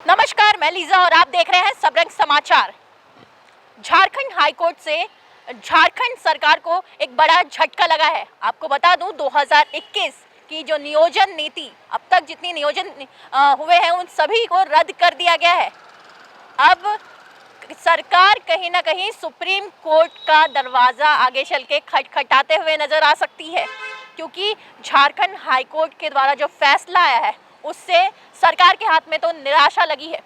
नमस्कार, मैं लीजा और आप देख रहे हैं सबरंग समाचार। झारखंड हाईकोर्ट से झारखंड सरकार को एक बड़ा झटका लगा है। आपको बता दूं, 2021 की जो नियोजन नीति, अब तक जितनी नियोजन हुए हैं उन सभी को रद्द कर दिया गया है। अब सरकार कहीं ना कहीं सुप्रीम कोर्ट का दरवाज़ा आगे चल के खटखटाते हुए नज़र आ सकती है, क्योंकि झारखंड हाईकोर्ट के द्वारा जो फैसला आया है उससे सरकार के हाथ में तो निराशा लगी है।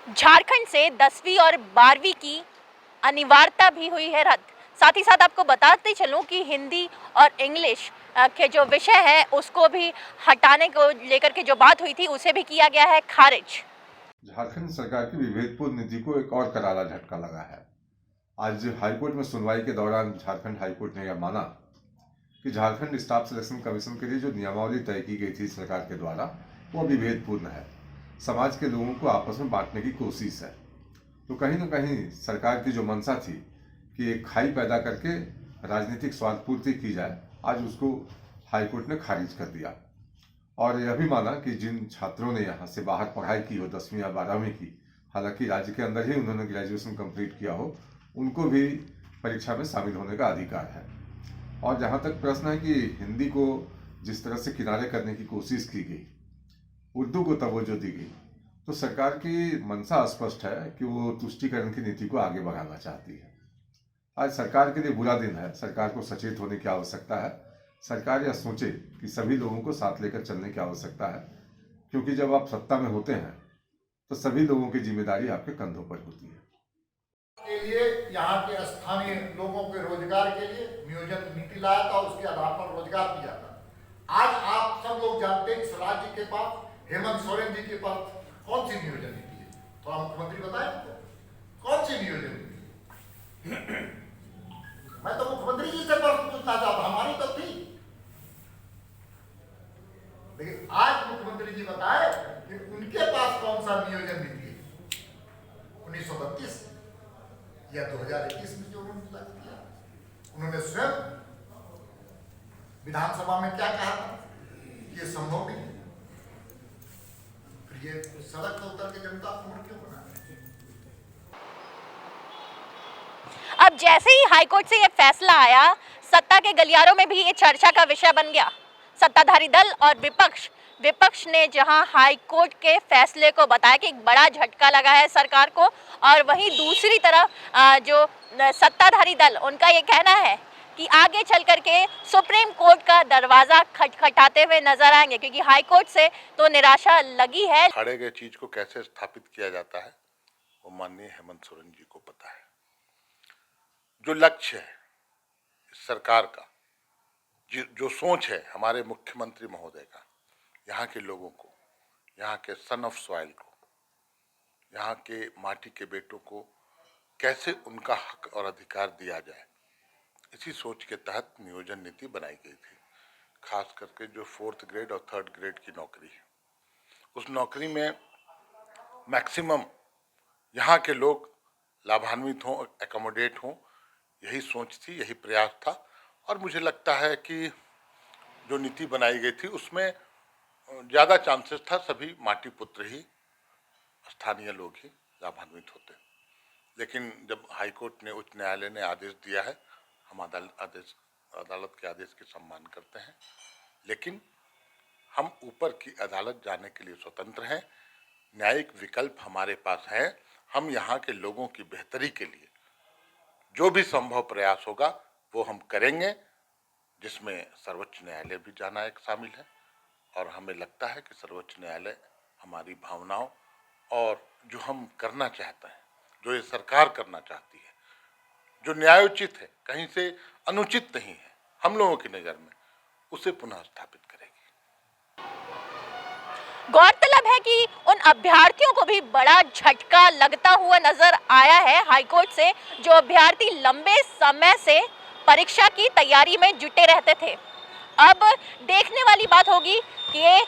झारखंड से 10वीं और 12वीं की अनिवार्यता भी हुई है रद्द। साथ ही साथ आपको बताते चलूं कि हिंदी और इंग्लिश के जो विषय है उसको भी हटाने को लेकर के जो बात हुई थी उसे भी किया गया है खारिज। झारखंड सरकार की विभेदपूर्ण नीति को एक और करारा झटका लगा है। आज हाईकोर्ट में सुनवाई के दौरान झारखंड हाईकोर्ट ने यह माना कि झारखंड स्टाफ सिलेक्शन कमीशन के लिए जो नियमावली तय की गई थी सरकार के द्वारा वो विभेदपूर्ण है, समाज के लोगों को आपस में बांटने की कोशिश है। तो कहीं ना कहीं सरकार की जो मंशा थी कि एक खाई पैदा करके राजनीतिक स्वार्थ पूर्ति की जाए, आज उसको हाईकोर्ट ने खारिज कर दिया और यह भी माना कि जिन छात्रों ने यहाँ से बाहर पढ़ाई की हो 10वीं या 12वीं की, हालांकि राज्य के अंदर ही उन्होंने ग्रेजुएशन कंप्लीट किया हो, उनको भी परीक्षा में शामिल होने का अधिकार है। और जहाँ तक प्रश्न है कि हिंदी को जिस तरह से किनारे करने की कोशिश की गई, उर्दू को तवज्जो दी गई, तो सरकार की मंशा स्पष्ट है कि वो तुष्टीकरण की नीति को आगे बढ़ाना चाहती है। आज सरकार के लिए बुरा दिन है, सरकार को सचेत होने की आवश्यकता है। सरकार यह सोचे कि सभी लोगों को साथ लेकर चलने की आवश्यकता है, क्योंकि जब आप सत्ता में होते हैं तो सभी लोगों की जिम्मेदारी आपके कंधों पर होती है। के लिए यहाँ के स्थानीय लोगों के रोजगार के लिए नियोजन नीति लाया था, उसके आधार पर रोजगार दिया था। आज आप सब लोग जानते हैं इस राज्य के पास हेमंत सोरेन जी के पास कौन सी नियोजन नीति है? तो आप मुख्यमंत्री बताएं कौन सी नियोजन नीति है? मैं तो मुख्यमंत्री जी से प्रश्न पूछना चाहता, हमारी तो थी, लेकिन आज मुख्यमंत्री जी बताए कि उनके पास कौन सा नियोजन नीति है। 1932 या 2021 में जो उन्होंने लागू किया, उन्होंने स्वयं विधानसभा में क्या कहा था, ये संभव नहीं है। फिर ये सड़क पर उतर के जनता को मोड़ क्यों बना रहे हैं? अब जैसे ही हाईकोर्ट से ये फैसला आया, सत्ता के गलियारों में भी ये चर्चा का विषय बन गया। सत्ताधारी दल और विपक्ष ने जहां हाईकोर्ट के फैसले को बताया कि एक बड़ा झटका लगा है सरकार को, और वहीं दूसरी तरफ जो सत्ताधारी दल, उनका ये कहना है कि आगे चल करके सुप्रीम कोर्ट का दरवाजा खटखटाते हुए नजर आएंगे, क्योंकि हाईकोर्ट से तो निराशा लगी है। खड़े गए चीज को कैसे स्थापित किया जाता है वो माननीय हेमंत सोरेन जी को पता है। जो लक्ष्य है सरकार का, जो सोच है हमारे मुख्यमंत्री महोदय का, यहाँ के लोगों को, यहाँ के सन ऑफ सॉइल को, यहाँ के माटी के बेटों को कैसे उनका हक और अधिकार दिया जाए, इसी सोच के तहत नियोजन नीति बनाई गई थी। खास करके जो 4th ग्रेड और 3rd ग्रेड की नौकरी है, उस नौकरी में मैक्सिमम यहाँ के लोग लाभान्वित हों, एकोमोडेट हों, यही सोच थी, यही प्रयास था। और मुझे लगता है कि जो नीति बनाई गई थी उसमें ज़्यादा चांसेस था सभी माटी पुत्र ही, स्थानीय लोग ही लाभान्वित होते। लेकिन जब हाईकोर्ट ने, उच्च न्यायालय ने आदेश दिया है, हम अदालत के आदेश के सम्मान करते हैं, लेकिन हम ऊपर की अदालत जाने के लिए स्वतंत्र हैं। न्यायिक विकल्प हमारे पास है। हम यहाँ के लोगों की बेहतरी के लिए जो भी संभव प्रयास होगा वो हम करेंगे, जिसमें सर्वोच्च न्यायालय भी जाना एक शामिल है। और हमें लगता है कि सर्वोच्च न्यायालय हमारी भावनाओं और जो हम करना चाहते हैं, जो ये सरकार करना चाहती है, जो न्यायोचित है, कहीं से अनुचित नहीं है हम लोगों की नज़र में, उसे पुनः स्थापित करेगी। गौरतलब है कि उन अभ्यर्थियों को भी बड़ा झटका लगता हुआ नजर आया है हाईकोर्ट से, जो अभ्यर्थी लंबे समय से परीक्षा की तैयारी में जुटे रहते थे। अब देखने वाली बात होगी कि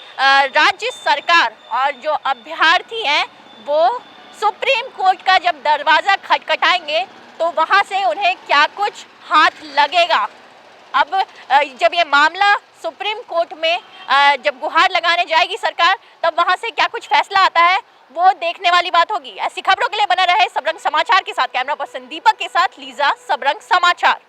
राज्य सरकार और जो अभ्यर्थी हैं वो सुप्रीम कोर्ट का जब दरवाज़ा खटखटाएंगे तो वहां से उन्हें क्या कुछ हाथ लगेगा। अब जब ये मामला सुप्रीम कोर्ट में जब गुहार लगाने जाएगी सरकार, तब वहां से क्या कुछ फैसला आता है वो देखने वाली बात होगी। ऐसी खबरों के लिए बना रहे सबरंग समाचार के साथ। कैमरा पर्सन दीपक के साथ लीजा, सबरंग समाचार।